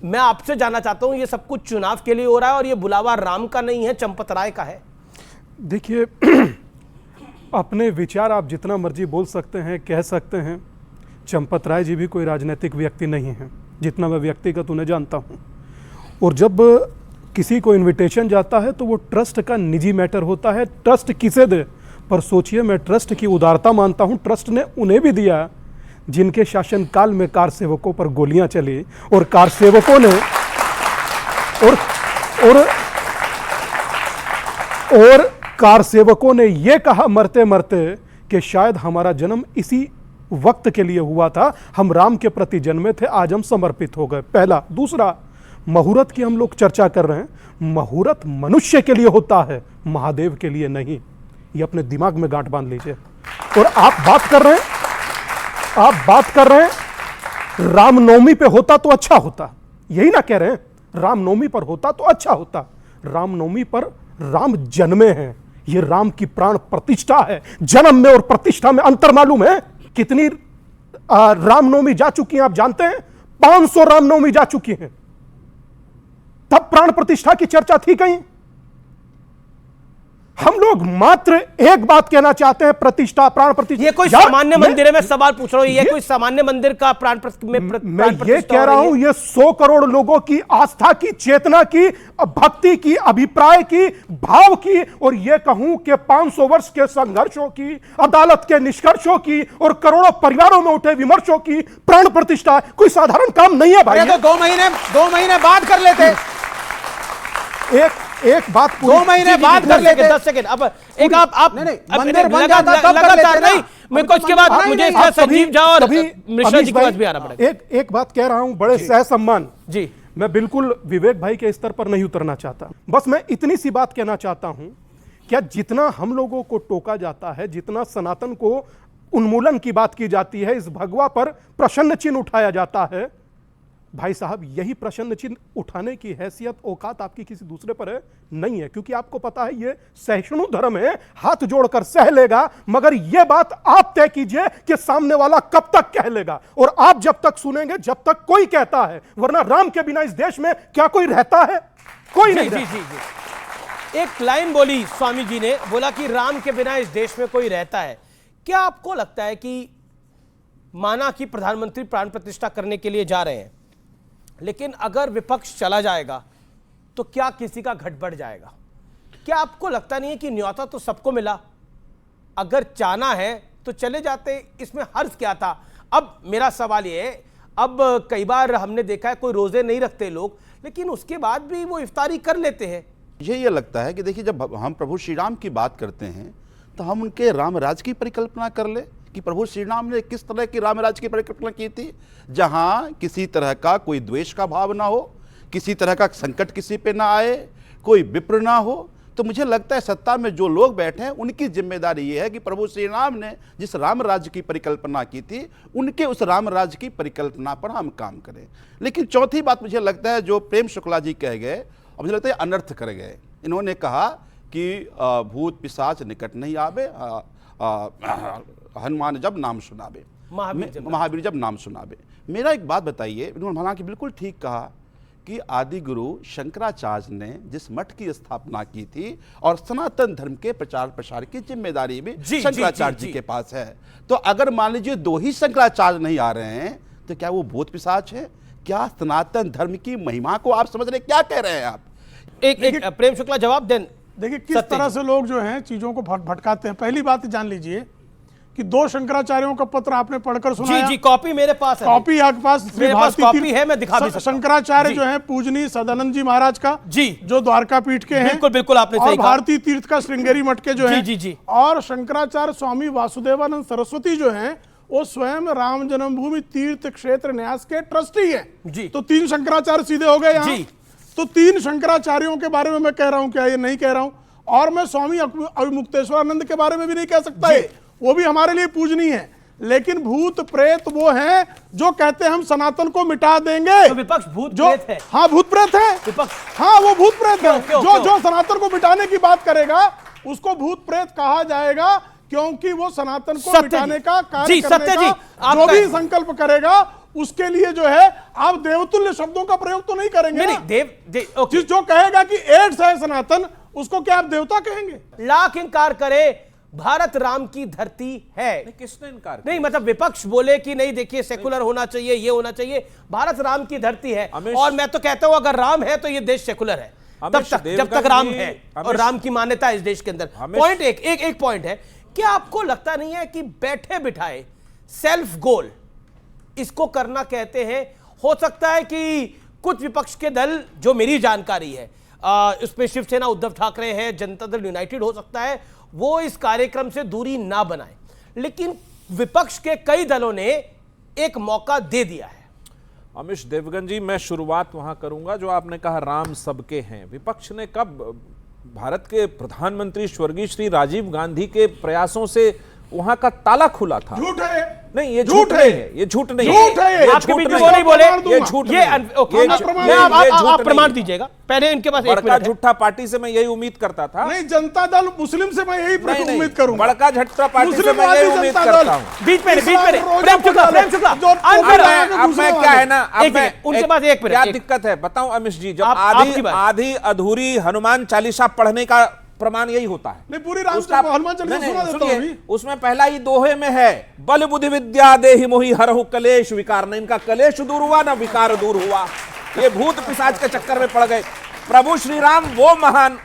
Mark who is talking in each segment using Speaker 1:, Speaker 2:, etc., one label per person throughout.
Speaker 1: मैं आपसे जानना चाहता हूं, ये सब कुछ चुनाव के लिए हो रहा है और ये बुलावा राम का नहीं है, चंपत राय का है।
Speaker 2: देखिए, अपने विचार आप जितना मर्जी बोल सकते हैं, कह सकते हैं। चंपत राय जी भी कोई राजनीतिक व्यक्ति नहीं है, जितना मैं व्यक्तिगत उन्हें जानता हूं। और जब किसी को इनविटेशन जाता है तो वो ट्रस्ट का निजी मैटर होता है, ट्रस्ट किसे दे। पर सोचिए, मैं ट्रस्ट की उदारता मानता हूं, ट्रस्ट ने उन्हें भी दिया जिनके शासनकाल में कार सेवकों पर गोलियां चली और कार सेवकों ने और कार सेवकों ने यह कहा मरते मरते कि शायद हमारा जन्म इसी वक्त के लिए हुआ था, हम राम के प्रति जन्मे थे, आज हम समर्पित हो गए। पहला। दूसरा, मुहूर्त की हम लोग चर्चा कर रहे हैं, मुहूर्त मनुष्य के लिए होता है, महादेव के लिए नहीं। ये अपने दिमाग में गांठ बांध लीजिए। और आप बात कर रहे हैं रामनवमी पे होता तो अच्छा होता, यही ना कह रहे हैं? रामनवमी पर होता तो अच्छा होता। रामनवमी पर राम जन्मे हैं, ये राम की प्राण प्रतिष्ठा है। जन्म में और प्रतिष्ठा में अंतर मालूम है? कितनी रामनवमी जा चुकी हैं आप जानते हैं? 500 रामनवमी जा चुकी हैं। तब प्राण प्रतिष्ठा की चर्चा थी कहीं? हम लोग मात्र एक बात कहना चाहते हैं, प्रतिष्ठा, प्राण प्रतिष्ठा।
Speaker 1: ये कोई सामान्य मंदिर है? मैं सवाल पूछ रहा हूं, ये कोई सामान्य मंदिर का प्राण
Speaker 2: मैं ये कह रहा हूं, ये 100 करोड़ लोगों की आस्था की, चेतना की, भक्ति की, अभिप्राय की, भाव की, और ये कहूं कि 500 वर्ष के संघर्षों की, अदालत के निष्कर्षों की और करोड़ों परिवारों में उठे विमर्शों की प्राण प्रतिष्ठा कोई साधारण काम नहीं है भाई।
Speaker 3: तो 2 महीने बाद कर लेते।
Speaker 2: एक बात
Speaker 3: 2 महीने बाद कर लेते।
Speaker 1: 10 सेकंड। अब एक आप
Speaker 3: नहीं, मंदिर बन जाता तब कर लेते ना।
Speaker 1: नहीं, मेरे को इसके बाद मुझे संजीव झा और मिश्रा जी के पास भी आना पड़ेगा।
Speaker 2: एक बात कह रहा हूं, बड़े सह सम्मान
Speaker 1: जी,
Speaker 2: मैं बिल्कुल विवेक भाई के स्तर पर नहीं उतरना चाहता। बस मैं इतनी सी बात कहना चाहता हूं, क्या जितना हम लोगों को टोका जाता है, जितना सनातन को उन्मूलन की बात की जाती है, इस भगवा पर प्रश्न चिन्ह उठाया जाता है, भाई साहब यही प्रश्न चिन्ह उठाने की हैसियत, औकात आपकी किसी दूसरे पर है? नहीं है। क्योंकि आपको पता है ये सहिष्णु धर्म है, हाथ जोड़कर सह लेगा, मगर यह बात आप तय कीजिए कि सामने वाला कब तक कह लेगा। और आप जब तक सुनेंगे जब तक कोई कहता है, वरना राम के बिना इस देश में क्या कोई रहता है? कोई नहीं।
Speaker 1: जी। एक लाइन बोली स्वामी जी ने, बोला कि राम के बिना इस देश में कोई रहता है। क्या आपको लगता है कि माना कि प्रधानमंत्री प्राण प्रतिष्ठा करने के लिए जा रहे हैं, लेकिन अगर विपक्ष चला जाएगा तो क्या किसी का घट बढ़ जाएगा? क्या आपको लगता नहीं है कि न्योता तो सबको मिला, अगर चाहना है तो चले जाते, इसमें हर्ज क्या था? अब मेरा सवाल ये है, अब कई बार हमने देखा है कोई रोजे नहीं रखते लोग, लेकिन उसके बाद भी वो इफ्तारी कर लेते हैं।
Speaker 4: मुझे ये लगता है कि देखिए, जब हम प्रभु श्री राम की बात करते हैं तो हम उनके रामराज की परिकल्पना कर ले कि प्रभु श्री राम ने किस तरह की रामराज की परिकल्पना की थी, जहां किसी तरह का कोई द्वेष का भाव ना हो, किसी तरह का संकट किसी पे ना आए, कोई विप्र ना हो। तो मुझे लगता है सत्ता में जो लोग बैठे हैं उनकी जिम्मेदारी ये है कि प्रभु श्री राम ने जिस रामराज की परिकल्पना की थी, उनके उस रामराज की परिकल्पना पर हम काम करें। लेकिन चौथी बात मुझे लगता है जो प्रेम शुक्ला जी कह गए, और मुझे लगता है अनर्थ कर गए। इन्होंने कहा कि भूत पिशाच निकट नहीं आवे, हनुमान जब नाम सुनावे, महावीर जब नाम सुनावे। मेरा एक बात बताइए, इन्होंने हालांकि बिल्कुल ठीक कहा कि आदि गुरु शंकराचार्य ने जिस मठ की स्थापना की थी और सनातन धर्म के प्रचार प्रसार की जिम्मेदारी भी शंकराचार्य जी के पास है, तो अगर मान लीजिए 2 ही शंकराचार्य नहीं आ रहे हैं तो क्या वो भूत पिशाच है? क्या सनातन धर्म की महिमा को आप समझ रहे, क्या कह रहे हैं आप?
Speaker 1: एक प्रेम शुक्ला जवाब दें।
Speaker 5: देखिए किस तरह से लोग जो हैं चीजों को भटकाते हैं। पहली बात जान लीजिए कि 2 शंकराचार्यों का पत्र आपने पढ़कर सुनाया।
Speaker 1: जी, कॉपी मेरे पास है।
Speaker 5: कॉपी आपके पास?
Speaker 1: मेरे पास कॉपी है, मैं दिखा भी सकता हूं।
Speaker 5: शंकराचार्य जो है पूजनीय सदानंद जी महाराज का,
Speaker 1: जी, जो
Speaker 5: द्वारका पीठ के हैं।
Speaker 1: बिल्कुल आपने सही कहा।
Speaker 5: भारती तीर्थ का श्रृंगेरी मठ के जो है,
Speaker 1: जी।
Speaker 5: और शंकराचार्य स्वामी वासुदेवानंद सरस्वती जो है वो स्वयं राम जन्मभूमि तीर्थ क्षेत्र न्यास के ट्रस्टी है। तो 3 शंकराचार्य सीधे हो गए यहाँ। तो 3 शंकराचार्यों के बारे में मैं कह रहा हूं, क्या ये नहीं कह रहा हूं? और मैं स्वामी अविमुक्तेश्वरानंद के बारे में भी नहीं कह सकता है, वो भी हमारे लिए पूजनीय है। लेकिन भूत प्रेत वो हैं जो कहते हैं हम सनातन को मिटा देंगे।
Speaker 1: तो विपक्ष भूत प्रेत है?
Speaker 5: हाँ, भूत प्रेत है विपक्ष। हाँ, वो भूत प्रेत है। जो सनातन को मिटाने की बात करेगा उसको भूत प्रेत कहा जाएगा, क्योंकि वो सनातन को मिटाने का कार्य करने का जो भी संकल्प करेगा उसके लिए जो है आप देवतुल्य शब्दों का प्रयोग तो नहीं करेंगे
Speaker 1: नहीं,
Speaker 5: ना?
Speaker 1: ओके।
Speaker 5: जो कहेगा कि एड्स है सनातन, उसको क्या आप देवता कहेंगे?
Speaker 1: लाख इंकार करे, भारत राम की धरती है।
Speaker 3: किसने इनकार किया?
Speaker 1: नहीं मतलब विपक्ष बोले कि नहीं देखिए सेकुलर होना चाहिए, ये होना चाहिए, भारत राम की धरती है। और मैं तो कहता हूं अगर राम है तो ये देश सेकुलर है तब तक, जब तक राम है और राम की मान्यता है इस देश के अंदर। पॉइंट एक पॉइंट है, क्या आपको लगता नहीं है कि बैठे बिठाए सेल्फ गोल इसको करना कहते हैं? हो सकता है कि कुछ विपक्ष के दल, जो मेरी जानकारी है उसमें शिवसेना उद्धव ठाकरे हैं, जनता दल यूनाइटेड हो सकता है, वो इस कार्यक्रम से दूरी ना बनाए, लेकिन विपक्ष के कई दलों ने एक मौका दे दिया है।
Speaker 3: अमीश देवगन जी, मैं शुरुआत वहां करूंगा जो आपने कहा राम सबके हैं। विपक्ष ने कब भारत के प्रधानमंत्री स्वर्गीय श्री राजीव गांधी के प्रयासों से वहां का ताला खुला था?
Speaker 5: झूठ है
Speaker 3: नहीं, ये झूठ नहीं है, ये झूठ नहीं
Speaker 5: झूठ है,
Speaker 3: ये
Speaker 1: आपके
Speaker 3: झूठ
Speaker 1: बीच में
Speaker 3: नहीं
Speaker 1: वो नहीं बोले,
Speaker 3: ये झूठ नहीं है।
Speaker 1: आप प्रमाण दीजिएगा पहले, इनके पास एक
Speaker 3: बड़का
Speaker 1: मिनट है।
Speaker 3: झूठा पार्टी से मैं यही उम्मीद करता था।
Speaker 5: नहीं, जनता दल मुस्लिम से मैं यही उम्मीद करूंगा।
Speaker 3: बड़का झट्टा पार्टी से मैं यही उम्मीद करता हूं।
Speaker 1: बीच में प्रेम शुक्ला
Speaker 3: अब मैं क्या है ना, अब मैं
Speaker 1: उनके पास एक मिनट,
Speaker 3: क्या दिक्कत है बताऊं अमीश जी, जब
Speaker 1: आपकी बात।
Speaker 3: आधी अधूरी हनुमान चालीसा पढ़ने का प्रमाण यही होता है।
Speaker 5: नहीं, पूरी हनुमान चालीसा सुना देता हूं अभी।
Speaker 3: उसमें पहला ही दोहे में है, बल बुद्धि विद्या देहि मोहि हरहु कलेश विकार। न इनका कलेश दूर हुआ ना विकार दूर हुआ, ये भूत पिशाच के चक्कर में पड़ गए। प्रभु श्री राम वो महान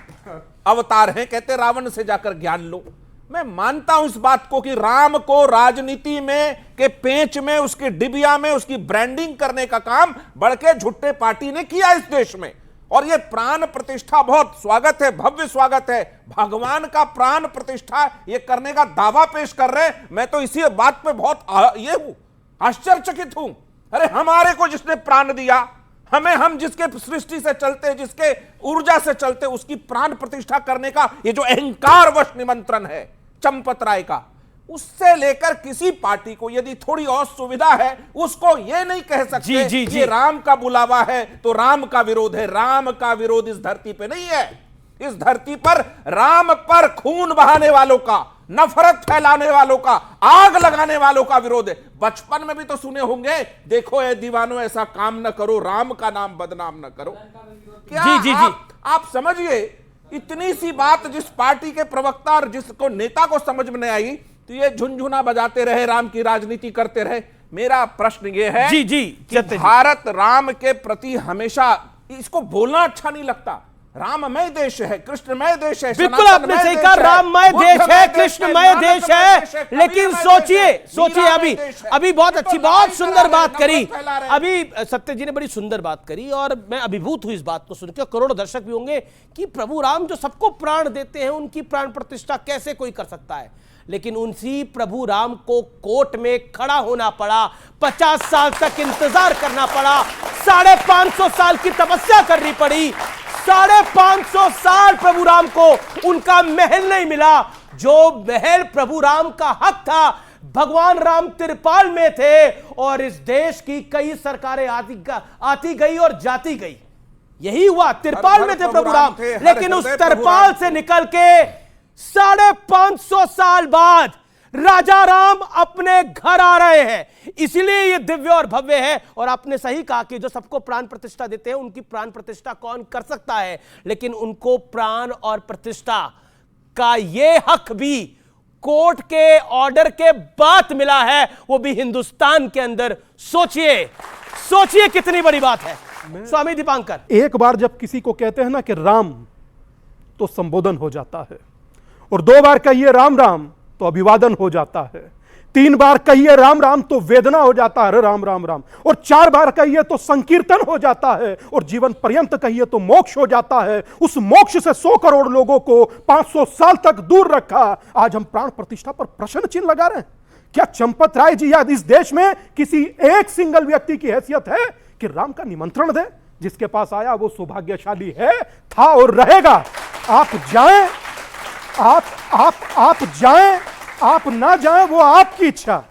Speaker 3: अवतार हैं, कहते रावण से जाकर ज्ञान लो। मैं मानता हूं इस बात को कि राम को राजनीति में के पेंच में, उसकी डिबिया में उसकी ब्रांडिंग करने का काम बड़के झुट्टे पार्टी ने किया इस देश में, और ये प्राण प्रतिष्ठा बहुत स्वागत है, भव्य स्वागत है। भगवान का प्राण प्रतिष्ठा ये करने का दावा पेश कर रहे हैं। मैं तो इसी बात पे बहुत ये हूं, आश्चर्यचकित हूं। अरे हमारे को जिसने प्राण दिया, हम जिसके सृष्टि से चलते, जिसके ऊर्जा से चलते, उसकी प्राण प्रतिष्ठा करने का ये जो अहंकारवश निमंत्रण है चंपत राय का, उससे लेकर किसी पार्टी को यदि थोड़ी और सुविधा है, उसको ये नहीं कह सकते कि राम का बुलावा है तो राम का विरोध है। राम का विरोध इस धरती पे नहीं है। इस धरती पर राम पर खून बहाने वालों का, नफरत फैलाने वालों का, आग लगाने वालों का विरोध है। बचपन में भी तो सुने होंगे, देखो ए दीवानों ऐसा काम न करो, राम का नाम बदनाम न करो। क्या आप समझिए, इतनी सी बात जिस पार्टी के प्रवक्ता और जिसको नेता को समझ में नहीं आई, तो ये झुनझुना बजाते रहे, राम की राजनीति करते रहे। मेरा प्रश्न ये है कि भारत राम के प्रति हमेशा, इसको बोलना अच्छा नहीं लगता, राममय देश है, कृष्णमय देश है।
Speaker 1: बिल्कुल आपने सही कहा, राममय देश है, कृष्णमय देश है, लेकिन सोचिए अभी बहुत अच्छी, बहुत सुंदर बात करी अभी सत्य जी ने, बड़ी सुंदर बात करी, और मैं अभिभूत हूं इस बात को सुनकर। करोड़ों दर्शक भी होंगे कि प्रभु राम जो सबको प्राण देते हैं, उनकी प्राण प्रतिष्ठा कैसे कोई कर सकता है? लेकिन उसी प्रभु राम को कोर्ट में खड़ा होना पड़ा, 50 साल तक इंतजार करना पड़ा, 550 साल की तपस्या करनी पड़ी, 550 साल प्रभु राम को उनका महल नहीं मिला। जो महल प्रभु राम का हक था, भगवान राम तिरपाल में थे, और इस देश की कई सरकारें आती गई और जाती गई। यही हुआ, तिरपाल में थे प्रभु राम, लेकिन उस तिरपाल से निकल के 550 साल बाद राजा राम अपने घर आ रहे हैं। इसलिए ये दिव्य और भव्य है। और आपने सही कहा कि जो सबको प्राण प्रतिष्ठा देते हैं, उनकी प्राण प्रतिष्ठा कौन कर सकता है? लेकिन उनको प्राण और प्रतिष्ठा का ये हक भी कोर्ट के ऑर्डर के बाद मिला है, वो भी हिंदुस्तान के अंदर। सोचिए कितनी बड़ी बात है। स्वामी दीपांकर,
Speaker 2: एक बार जब किसी को कहते हैं ना कि राम, तो संबोधन हो जाता है, और 2 बार कहिए राम राम तो अभिवादन हो जाता है, 3 बार कहिए राम राम तो वेदना हो जाता है, राम राम राम, और 4 बार कहिए तो संकीर्तन हो जाता है, और जीवन पर्यंत कहिए तो मोक्ष हो जाता है। उस मोक्ष से 100 करोड़ लोगों को 500 साल तक दूर रखा। आज हम प्राण प्रतिष्ठा पर प्रश्न चिन्ह लगा रहे हैं। क्या चंपत राय जी या इस देश में किसी एक सिंगल व्यक्ति की हैसियत है कि राम का निमंत्रण दे? जिसके पास आया वो सौभाग्यशाली है, था और रहेगा। आप जाएं, आप जाएं, आप ना जाएं वो आपकी इच्छा,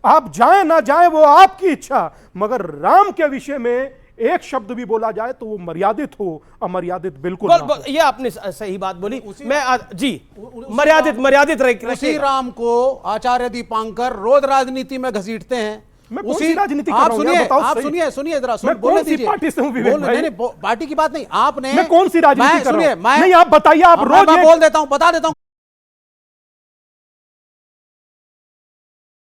Speaker 2: आप जाएं ना जाएं वो आपकी इच्छा, मगर राम के विषय में एक शब्द भी बोला जाए तो वो मर्यादित हो, अमर्यादित बिल्कुल ना हो।
Speaker 1: ये आपने सही बात बोली। मैं मर्यादित
Speaker 3: उसी राम को आचार्य दीपांकर रोज राजनीति में घसीटते हैं।
Speaker 2: मैं कौन सी राजनीति कर
Speaker 6: आप
Speaker 2: रहा हूं?
Speaker 6: सुनिए,
Speaker 2: बताओ
Speaker 6: आप
Speaker 2: सही।
Speaker 6: सुनिए सुनिए जरा,
Speaker 2: मैं
Speaker 6: बोलने
Speaker 2: कौन सी
Speaker 6: दीजिए।
Speaker 2: पार्टी से हूं विवेक भाई?
Speaker 6: नहीं, पार्टी की बात नहीं, आपने
Speaker 2: मैं कौन सी राजनीति कर रहा हूं?
Speaker 6: मैं
Speaker 2: नहीं, आप बताइए, आप रोज
Speaker 6: मैं बोल देता हूं, बता देता हूं।